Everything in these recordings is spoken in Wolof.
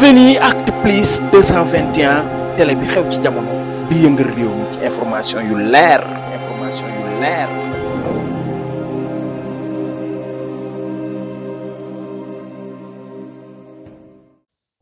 Bienvenue à Actu+ 221 télé bi xew ci jamono bi yëngal réew mi ci information yu leer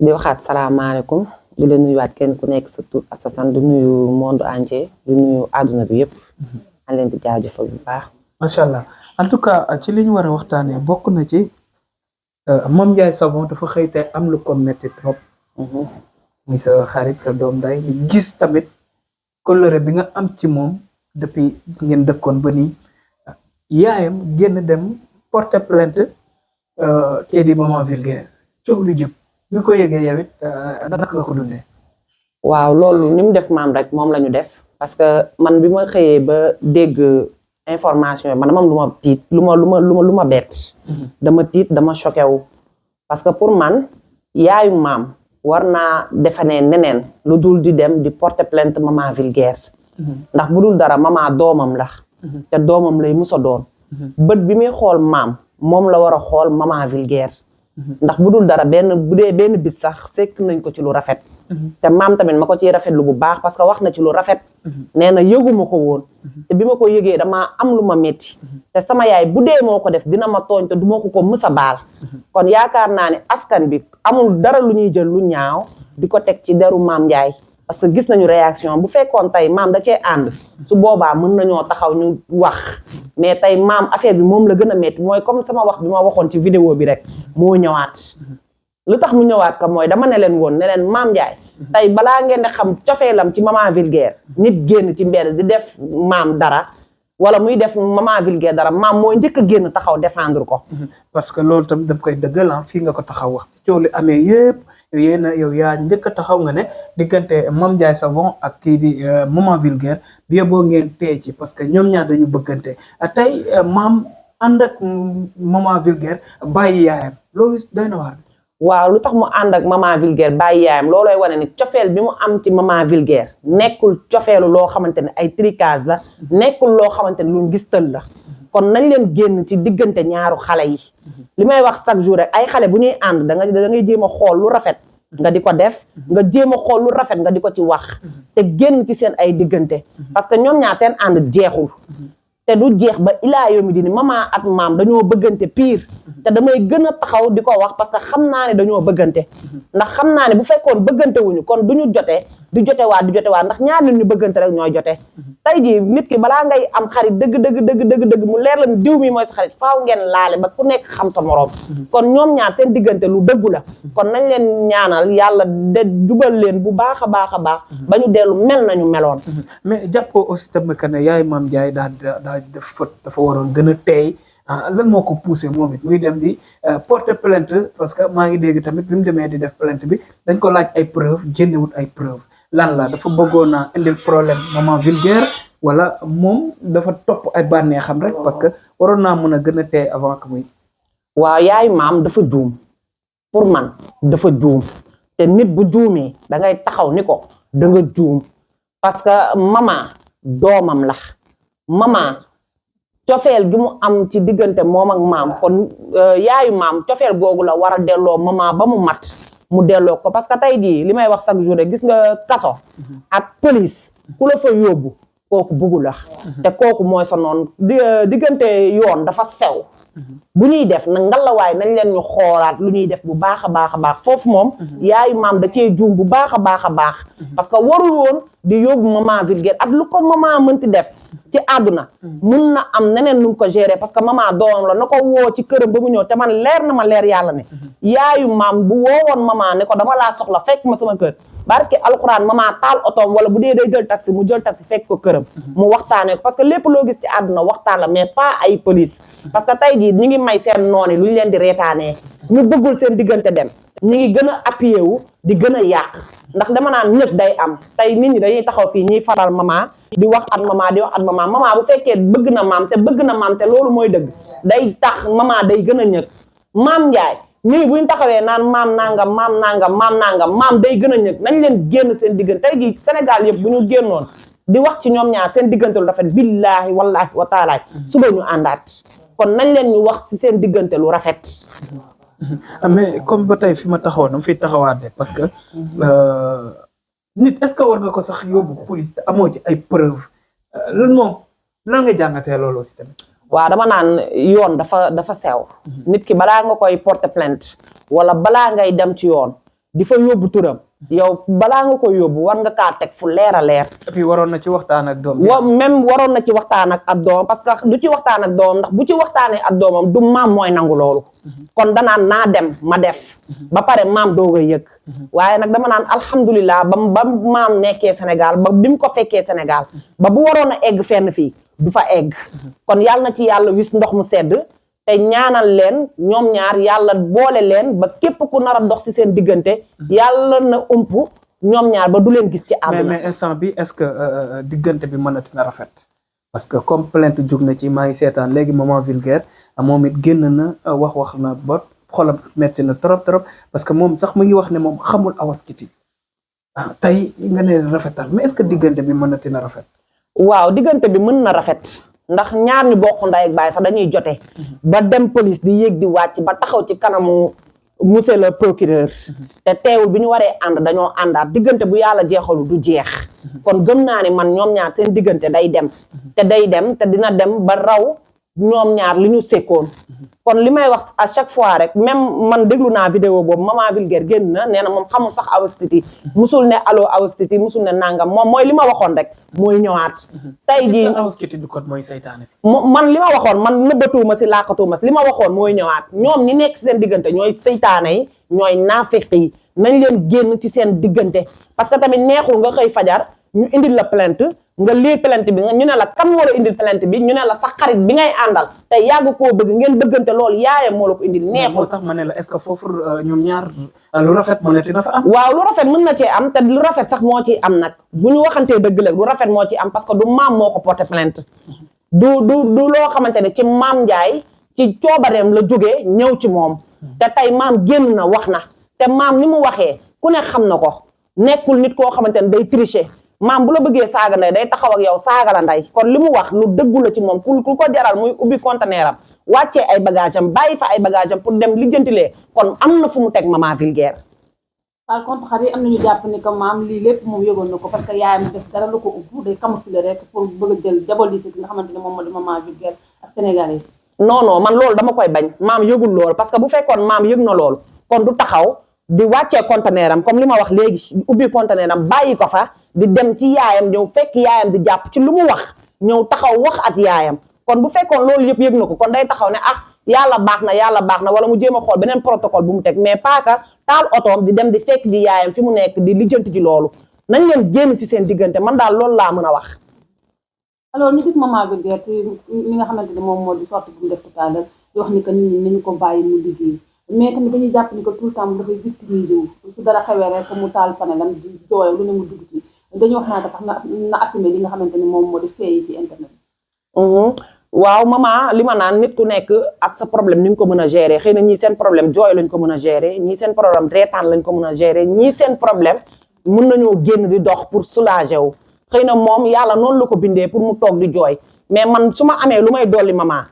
di waxaat salaamaaleykum di leen nuyuwaat kenn ku nekk sa tur ak sa sant di nuyu monde entier di nuyu àdduna bi yëpp. an leen di jaajëfal bu baax. macha allah en tout cas ci li ñu war a waxtaanee bokk na ci Mame Ndiaye Savon dafa xëy tey am lu ko metti trop. muy sa xarit sa doom day gis tamit kóllëre bi nga am ci moom depuis ngeen dëkkoon ba nii yaayam génn dem porter plainte kii di Maman Vulgaire coow lu jëpp bi ko yëgee yow it naka nga ko dundee. waaw loolu ni mu def maam rek moom la ñu def parce que man bi ma xëyee ba dégg information yi man dama am lu ma tiit lu ma bett. dama tiit dama choqué wu parce que pour man yaayu maam war naa defanee neneen lu dul di dem di porter plainte Maman Vulgaire. ndax bu dul dara maman doomam la. te doomam lay musa doon. bët bi muy xool maam moom la war a xool Maman Vulgaire. ndax bu dul dara bu dee benn bis sax sekk nañ ko ci lu rafet. te maam tamit ma ko ciy rafetlu bu baax parce que wax na ci lu rafet. nee na yëguma ko woon. te bi ma ko yëgee damaa am lu ma metti te sama yaay bu dee moo ko def dina ma tooñ te du ma ko mës a baal. kon yaakaar naa ne askan bi amul dara lu ñuy jël lu ñaaw di ko teg ci deru Mame Ndiaye parce que gis nañu réaction bu fekkoon tey maam da cee ànd su boobaa mën nañoo taxaw ñu wax mais tey maam affaire bi moom la gën a metti mooy comme sama wax bi ma waxoon ci vidéo bi rek moo ñëwaat. lu tax mu ñëwaat ka mooy dama ne leen woon ne leen Mame Ndiaye tey balaa ngeen di xam cofeelam ci Maman Vulgaire nit génn ci mbedd di def maam dara wala muy def Maman Vulgaire dara maam mooy njëkk a génn taxaw défendre ko. parce que loolu tam dam koy dëggal fii nga ko taxaw wax coow li amee yëpp yow yaa njëkk a taxaw nga ne diggante Mame Ndiaye Savon ak kii di Maman Vulgaire bi boo ngeen tey ci parce que ñoom ñaar dañu bëggante tey maam ànd ak Maman Vulgaire bàyyi yaayam loolu doy na waar. waaw lu tax mu ànd ak Maman Vulgaire bàyyi yaayam loolooy wane ni cofeel bi mu am ci Maman Vulgaire nekkul cofeelu loo xamante ne ay tricage la nekkul loo xamante ne lu ngistal la kon nañ leen génn ci diggante ñaaru xale yi li may wax chaque jour rek ay xale bu ñuy ànd da ngay jéem a xool lu rafet nga di ko def nga jéem a xool lu rafet nga di ko ci wax te génn ci seen ay diggante parce que ñoom ñaar seen ànd jeexul te du jeex ba ilaa yomi di ni maman ak maam dañoo bëggante pire te damay gën a taxaw di ko wax parce que xam naa ne dañoo bëggante ndax xam naa ne bu fekkoon bëggante wuñu kon du ñu jotee di jotewaat ndax ñaar nit ñu bëggante rek ñooy jote tey jii nit ki balaa ngay am xarit dëgg mu leer la ni diw mi mooy sa xarit faaw ngeen laale ba ku nekk xam sa moroom kon ñoom ñaar seen diggante lu dëggu la kon nañ leen ñaanal yàlla de jubal leen bu baax a baax ba ñu dellu mel nañu meloon. mais jàppoo aussi tamit que ne yaay Mame Ndiaye daal dafa waroon gën a teey lan moo ko poussé moom it muy dem di porter plainte parce que maa ngi dégg tamit bi mu demee di def plainte bi dañ ko laaj ay preuve génnewut ay preuve lan la dafa bëggoon a indil problème Maman Vulgaire wala moom dafa topp ay bànneexam rek parce que waroon naa mën a gën a teey avant que muy. waaw yaayu maam dafa juum pour man dafa juum te nit bu juumee da ngay taxaw ni ko da nga juum parce que maman doomam la maman cofeel gi mu am ci diggante moom ak maam kon yaayu maam cofeel googu la war a delloo maman ba mu mat mu delloo ko parce que tey jii li may wax chaque jour rek gis nga kaso ak police ku la fa yóbbu kooku buggu la te kooku mooy sa noonu diggante yoon dafa sew bu ñuy def nag ngalawaay nañ leen ñu xoolaat lu ñuy def bu baax a baax foofu moom yaayu maam da cee juum bu baax a baax parce que warul woon di yóbbu Maman Vulgaire ak lu ko maman mënti def ci àdduna mun na am neneen nu mu ko gérer parce que maman doomam la na ko woo ci këram ba mu ñëw te man leer na ma leer yàlla ne yaayu maam bu woowoon maman ne ko dama laa soxla fekk ma sama kër barke alxuraan maman taal otoom wala bu dee day jël taxi mu jël taxi fekk ko këram mu waxtaanee ko parce que lépp loo gis ci àdduna waxtaan la mais pas ay police parce que tey jii ñu ngi may seen noon yi lu ñu leen di reetaanee ñu bëggul seen diggante dem ñu ngi gën a appuyé wu di gën a yàq ndax dama naan ñëpp day am tey nit ñi dañuy taxaw fii ñiy faral maman di wax at maman bu fekkee bëgg na maam te loolu mooy dëgg day tax maman day gën a ñëg Mame Ndiaye ñii bu ñu taxawee naan maam nangam maam day gën a ñëg nañ leen génn seen diggante tey jii Sénégal yëpp bu ñu génnoon di wax ci ñoom ñaar seen diggante lu rafet billaahi wallaahi wa taala suba ñu àndaat kon nañ leen ñu wax ci seen diggante lu rafet mais comme ba tey fi ma taxaw dama fiy taxawaat de parce que nit est-ce que war nga ko sax yóbbu police te amoo ci ay preuve lan moom lan nga jàngatee loolu aussi tamit. waaw dama naan yoon dafa sew. nit ki balaa nga koy porter plainte wala balaa ngay dem ci yoon di fa yóbbu turam yow balaa nga koy yóbbu war nga kaa teg fu leer a leer. et puis waroon na ci waxtaan ak doom. même waroon na ci waxtaan ak doom parce que du ci waxtaan ak doom ndax bu ci waxtaanee ak doomam du maam mooy nangu loolu. kon danaan naa dem ma def. ba pare maam doog a yëg. waaye nag dama naan alhamdulilah ba maam nekkee Sénégal ba bi mu ko fekkee Sénégal ba bu waroon a egg fenn fii du fa egg. kon yàlla na ci yàlla wis ndox mu sedd. te ñaanal leen ñoom ñaar yàlla boole leen ba képp ku nar a dox ci seen diggante yàlla na ump ñoom ñaar ba du leen gis ci àdduna. mais instant bi est-ce que diggante bi mënati na rafet parce que comme plainte jóg na ci maa ngi seetaan léegi Maman Vulgaire moom it génn na wax na ba xolam metti na trop parce que moom sax mu ngi wax ne moom xamul Awas Kitty tey nga ne rafetal mais est-ce que diggante bi mënati na rafet. waaw diggante bi mën na rafet. ndax ñaar ñu bokk ndey ak baay sax dañuy jote ba dem police di yéeg di wàcc ba taxaw ci kanamu monsieur le procureur te teewul bi ñu waree ànd dañoo àndaat diggante bu yàlla jeexalu du jeex kon gëm naa ni man ñoom ñaar seen diggante day dem te dina dem ba raw ñoom ñaar li ñu sekkoon kon li may wax à chaque fois rek même man déglu naa vidéo boobu Maman Vulgaire génn na nee na moom xamul sax Awas Kitty musul ne allo Awas Kitty musul ne nangam moom mooy li ma waxoon rek mooy ñëwaat tey jii Awas Kitty du ko mooy saytaane man li ma waxoon man nëbbatuuma si laakatuuma si li ma waxoon mooy ñëwaat ñoom ñi nekk seen diggante ñooy saytaane yi ñooy naafeq yi nañ leen génn ci seen diggante parce que tamit neexul nga xëy fajar ñu indil la plainte nga lire plainte bi ñu ne la kan moo la indil plainte bi ñu ne la sa xarit bi ngay àndal te yàgg koo bëgg ngeen bëggante loolu yaayam moo la ko indil neexul. moo tax ma ne la est-ce que foofu ñoom ñaar lu rafet mënati na fa am. waaw lu rafet mën na cee am te lu rafet sax moo ciy am nag bu ñu waxantee dëgg la lu rafet moo ciy am parce que du maam moo ko porté plainte du loo xamante ne ci maam Ndiaye ci coobareem la jógee ñëw ci moom te tey maam génn na wax na te maam ni mu waxee ku ne xam na ko nekkul nit koo xamante ne day tricher. maam bu la bëggee saaga ndey day taxaw ak yow saaga la ndey kon li mu wax lu dëggu la ci moom ku ko jaral muy ubbi conteneur am wàccee ay bagage am bàyyi fa ay bagage am pour dem lijjantilee kon am na fu mu teg Maman Vulgaire. par contre xar yi am nañu jàpp ni que maam lii lépp moom yëgoon na ko parce que yaayam def dara lu ko ubbi day camoufler rek pour bëgg a jël diaboliser ki nga xamante ne moom moo di Maman Vulgaire ak Sénégalais yi. non man loolu dama koy bañ maam yëgul loolu parce que bu fekkoon maam yëg na loolu kon du taxaw. di wàccee conteneur am comme li ma wax léegi ubbi conteneur am bàyyi ko fa di dem ci yaayam ñëw fekk yaayam di jàpp ci lu mu wax ñëw taxaw wax at yaayam kon bu fekkoon loolu yëpp yëg na ko kon day taxaw ne yàlla baax na wala mu jéem a xool beneen protocole bu mu teg mais paaka taal otoom di dem di fekk ji yaayam fi mu nekk di lijjanti ci loolu nañ leen génn ci seen diggante man daal loolu laa mën a wax. alors ñu gis Maman Vulgaire mi nga xamante ne moom moo di sorti bu mu def tout à l'heure di wax ni que nit ñi nañu ko bàyyi mu liggéey. mais tamit dañuy jàpp ni que tout le temps dafay victimiser wu su dara xewee rek mu taal panelam di jooyam lu ne mu dugg ci dañuy wax naa ko sax na assumer li nga xamante ni moom moo di feeyi ci internet waaw maman li ma naan nit ku nekk ak sa problème ni nga ko mën a gérer xëy na ñii seen problème jooy lañ ko mën a gérer ñii seen problème reetaan lañ ko mën a gérer ñii seen problème mën nañoo génn di dox pour soulager wu xëy na moom yàlla noonu la ko bindee pour mu toog di jooy mais man su ma amee lu may dolli maman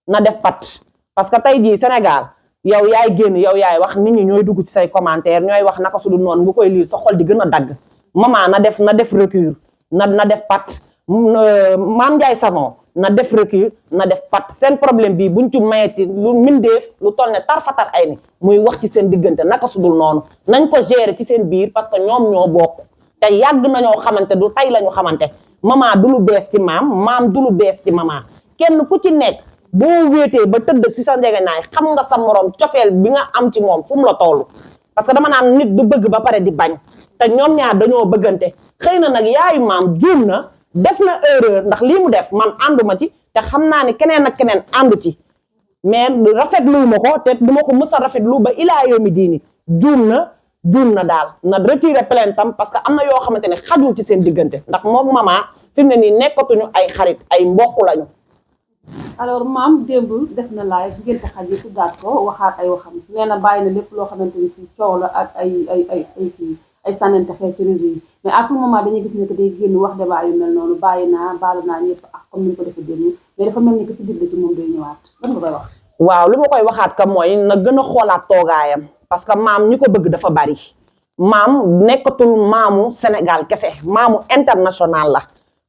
na def pat parce que tey jii Sénégal yow yaay génn yow yaay wax nit ñi ñooy dugg ci say commentaire ñooy wax naka su dul noonu nga koy lire sa xol di gën a dagg maman na def recul na def pat Mame Ndiaye Savon na def recul na def pat seen problème bi buñ ci mayeti lu mindeef lu toll ne tarfatal ay ni muy wax ci seen diggante naka su dul noonu nañ ko gérer ci seen biir parce que ñoom ñoo bokk te yàgg nañoo xamante du tey lañu xamante maman du lu bees ci maam du lu bees ci maman kenn ku ci nekk boo wéetee ba tëdd ci sa njegenaay xam nga sa morom cofeel bi nga am ci moom fu mu la toll parce que dama naan nit du bëgg ba pare di bañ te ñoom ñaar dañoo bëggante xëy na nag yaayu maam juum na def na erreur ndax lii mu def man ànduma ci te xam naa ni keneen ak keneen àndu ci mais rafetlu ma ko te duma ko mës a rafetlu ba ilaa yow mi diini juum na daal na retirer plainte am parce que am na yoo xamante ne xajul ci seen diggante ndax moom maman fi mu ne nii nekkatuñu ay xarit ay mbokk lañu. alors maam démb def na live ngénte xaj yi tuddaat ko waxaat ay waxam nee na bàyyi na lépp loo xamante ni si coow la ak ay sànnante xeet ci réseau yi mais à tout moment dañuy gis ne que day génn wax débat yu mel noonu bàyyi naa baalu naa ñëpp ak comme ni ñu ko defee démb mais dafa mel ni que si biir la ci moom day ñëwaat lan nga koy wax. waaw li ma koy waxaat ka mooy na gën a xoolaat toogaayam parce que maam ñi ko bëgg dafa bari maam nekkatul maamu Sénégal kese maamu international la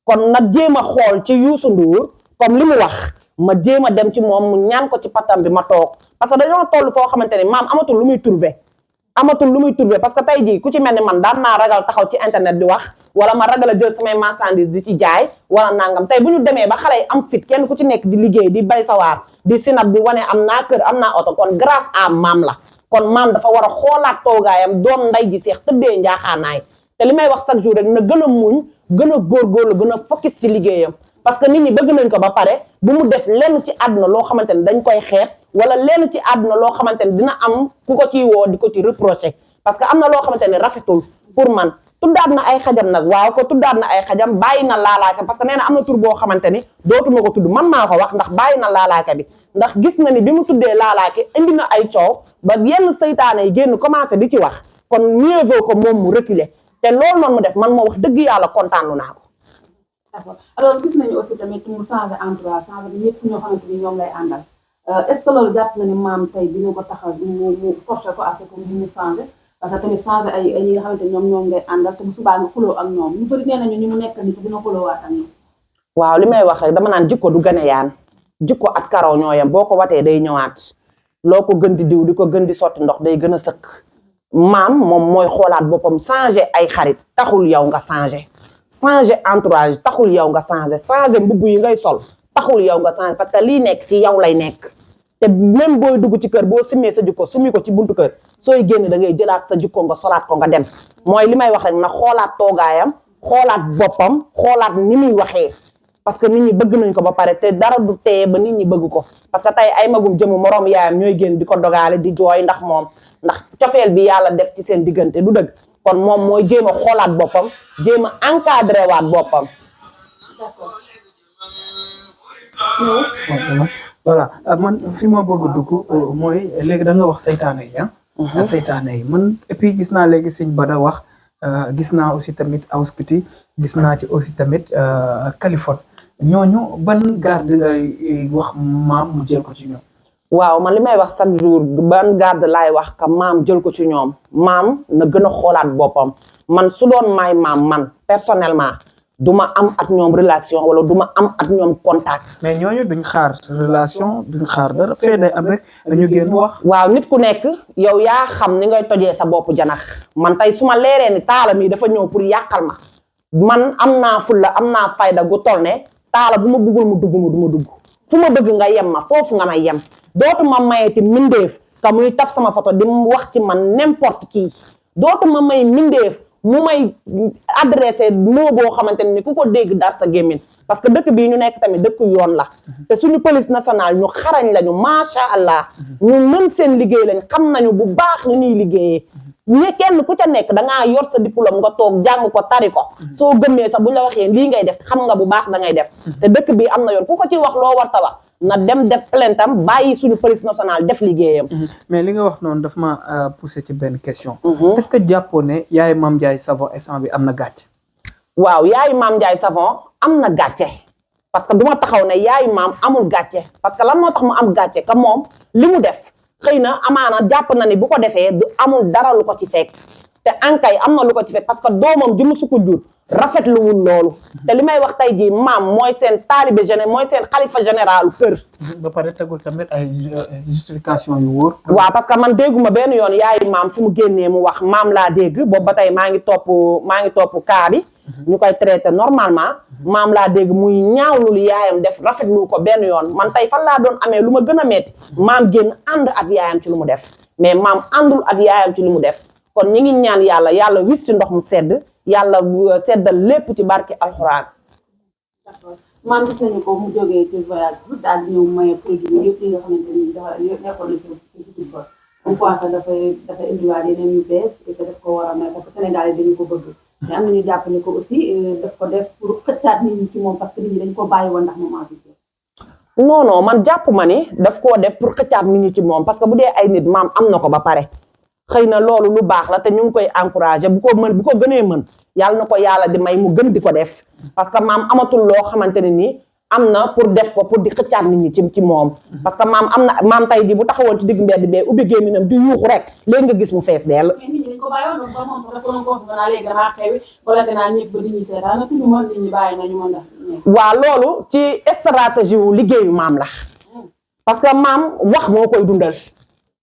kon na jéem a xool ci Youssou Ndour comme li mu wax ma jéem a dem ci moom mu ñaan ko ci patam bi ma toog parce que dañoo toll foo xamante ni maam amatul lu muy trouver parce que tey jii ku ci mel ni man daan naa ragal taxaw ci internet di wax wala ma ragal a jël samay marchandise di ci jaay wala nangam tey bu ñu demee ba xale yi am fit kenn ku ci nekk di liggéey di bay sawaar di sinap di wane am naa kër am naa oto kon grâce à maam la kon maam dafa war a xoolaat toogaayam doon nday ji seex tëddee njaaxaanaay te li may wax chaque jour rek na gën a muñ gën a góorgóorlu gën a focus ci liggéeyam parce que nit ñi bëgg nañ ko ba pare bu mu def lenn ci àdduna loo xamante ni dañ koy xeeb wala lenn ci àdduna loo xamante ni dina am ku ko ciy woo di ko ci reproché parce que am na loo xamante ni rafetul pour man tuddaat na ay xajam nag waaw ko tuddaat na ay xajam bàyyi na laalaaka parce que nee na am na tur boo xamante ni dootuma ko tudd man maa ko wax ndax bàyyi na laalaaka bi ndax gis na ni bi mu tuddee laalaaki indi na ay coow ba yenn seytaane yi génn commencé di ci wax kon mieux vaut que moom mu reculer te loolu noonu mu def man moo wax dëgg yàlla kontaanu naa ko. d'accord alors gis nañu aussi tamit mu changé entourage changé bi ñëpp ñoo xamante ni ñoom lay àndal est-ce que loolu jàpp nga ni maam tey dina ko taxaw mu forcé ko assez comme mu changé parce que tamit changé ay ñi nga xamante ni ñoom ngay àndal te bu subaa nga xuloo ak ñoom ñu bëri nee nañu ñu mu nekk ni sax dina xuloowaat ak ñoom. waaw li may wax rek dama naan jikko du gën a yaan jikko ak karaw ñooyam boo ko watee day ñëwaat loo ko gën di diw di ko gën di sotti ndox day gën a sëkk maam moom mooy xoolaat boppam changé ay xarit taxul yow nga changé entourage taxul yow nga changé mbubb yi ngay sol taxul yow nga changé parce que lii nekk ci yow lay nekk te même booy dugg ci kër boo simmee sa jikko summi ko ci buntu kër sooy génn da ngay jëlaat sa jikko nga solaat ko nga dem mooy li may wax rek na xoolaat toogaayam xoolaat boppam xoolaat ni muy waxee parce que nit ñi bëgg nañ ko ba pare te dara du teye ba nit ñi bëgg ko parce que tey ay magum jëmu moroom yaayam ñooy génn di ko dogaale di jooy ndax moom ndax cofeel bi yàlla def ci seen diggante du dëgg kon moom mooy jéem a xoolaat boppam jéem a encadré waat boppam. voilà man fi ma bëgg a dugg mooy léegi da nga wax saytaane yi ah. saytaane yi man et puis gis naa léegi sëñ Bada wax gis naa aussi tamit Awskuti gis naa ci aussi tamit Kaliphone ñooñu ban garde ngay wax maam mu jël ko ci ñoom. waaw man li may wax chaque jour ban garde laay wax ka maam jël ko ci ñoom maam na gën a xoolaat boppam man su doon maay maam man personnellement duma am ak ñoom relation wala duma am ak ñoom contact. mais ñooñu duñ xaar relation duñ xaar dara fee day am rek dañu génn wax. waaw nit ku nekk yow yaa xam ni ngay tojee sa bopp janax man tey su ma leeree ni taala mi dafa ñëw pour yàqal ma man am naa fulla am naa fayda gu toll ne taala bu ma bëggul mu dugg ma du ma dugg fu ma bëgg nga yem ma foofu nga may yem dootuma mayeti mindeef ka muy taf sama photo di wax ci man n'importe qui dootuma may mindeef mu may adressé moo boo xamante ni ku ko dégg dar sa gémmiñ parce que dëkk bii ñu nekk tamit dëkk yoon la te suñu police nationale ñu xarañ lañu macha allah ñu mën seen liggéey lañ xam nañu bu baax ni ñuy liggéeyee ñi kenn ku ca nekk dangaa yor sa diplôme nga toog jàng ko tari ko soo gëmmee sax bu ñu la waxee lii ngay def xam nga bu baax da ngay def te dëkk bi am na yoon ku ko ci wax loo war ta wax na dem def plainte am bàyyi suñu police nationale def liggéeyam. mais li nga wax noonu daf ma poussé ci benn question. est-ce que jàppoo ne yaayu Mame Ndiaye Savon instant bi am na gàcce. waaw yaayu Mame Ndiaye Savon am na gàcce parce que du ma taxaw ne yaayu maam amul gàcce parce que lan moo tax mu am gàcce que moom li mu def xëy na amaana jàpp na ni bu ko defee du amul dara lu ko ci fekk te ankay am na lu ko ci fekk parce que doomam ju mu sukk jur rafetluwul loolu te li may wax tey jii maam mooy seen taalibe mooy seen xalifa général kër. ba pare tegul tamit ay justification yu wóor. waaw parce que man dégguma benn yoon yaayu maam fu mu génnee mu wax maam laa dégg boobu ba tey maa ngi topp cas bi ñu koy traité normalement maam laa dégg muy ñaawlu lu yaayam def rafetlu ko benn yoon man tey fan laa doon amee lu ma gën a metti maam génn ànd ak yaayam ci lu mu def mais maam àndul ak yaayam ci lu mu def kon ñi ngi ñaan yàlla wis ci ndox mu sedd yàlla seddal lépp ci barki alxuraan. d'accord maam gis nañu ko mu jógee ci voyage bi daal di ñëw maye produit yëpp yi nga xamante ni dafa nekkoon na ci biir ba on pense que dafay indiwaat yeneen yu bees et que daf ko war a may parce que Sénégal yi dañu ko bëgg. mais am nañu jàpp ni ko aussi daf ko def pour xëccaat nit ñi ci moom parce que nit ñi dañ ko bàyyi woon ndax moment bi. non man jàpp ma ni daf koo def pour xëccaat nit ñi ci moom parce que bu dee ay nit maam am na ko ba pare. xëy na loolu lu baax la te ñu ngi koy encouragé bu ko gënee mën yàlla na ko yàlla di may mu gën di ko def parce que maam amatul loo xamante ne nii am na pour def ko pour di xëccaat nit ñi ci moom parce que maam am na maam tey di bu taxawoon ci digg mbedd bee ubbi gémminam di yuuxu rek léegi nga gis mu fees dell. mais nit ñi dañ ko bàyyoon ba moom sax dafa doon ko naa léegi damaa xewi wala dinaa ñëpp ba nit ñi seetaan na tuñu mën nit ñi bàyyi nañu mën a waaw loolu ci stratégie wu liggéeyu maam la parce que maam wax moo koy dundal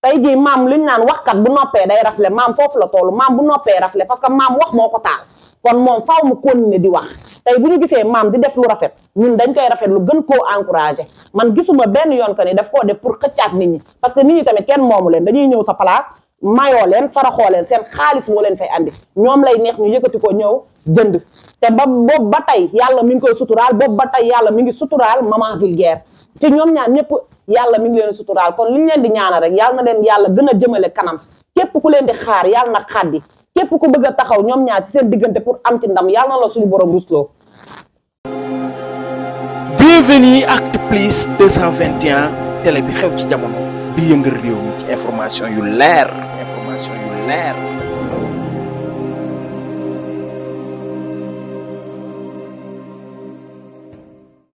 tey jii maam li ñu naan waxkat bu noppee day rafle maam foofu la toll maam bu noppee rafle parce que maam wax moo ko taal kon moom faaw mu continuer di wax tey bu ñu gisee maam di def lu rafet ñun dañ koy rafet lu gën koo encouragé man gisuma benn yoon que ni daf koo def pour xëccaat nit ñi parce que nit ñi tamit kenn moomu leen dañuy ñëw sa place mayoo leen saraxoo leen seen xaalis moo leen fay andi ñoom lay neex ñu yëkkati ko ñëw jënd te ba boobu ba tey yàlla mi ngi koy suturaal boobu ba tey yàlla mi ngi suturaal maman vulgaire te ñoom ñaar ñëpp yàlla mi ngi leen suturaal kon li ñu leen di ñaanal rek yàlla na leen yàlla gën a jëmale kanam képp ku leen di xaar yàlla na xaddi képp ku bëgg a taxaw ñoom ñaar ci seen diggante pour am ci ndam yàlla na la suñu borom rusloo. Bienvenue Actu+ 221 télé bi xew ci jamono bi yëngal réew mi ci information yu leer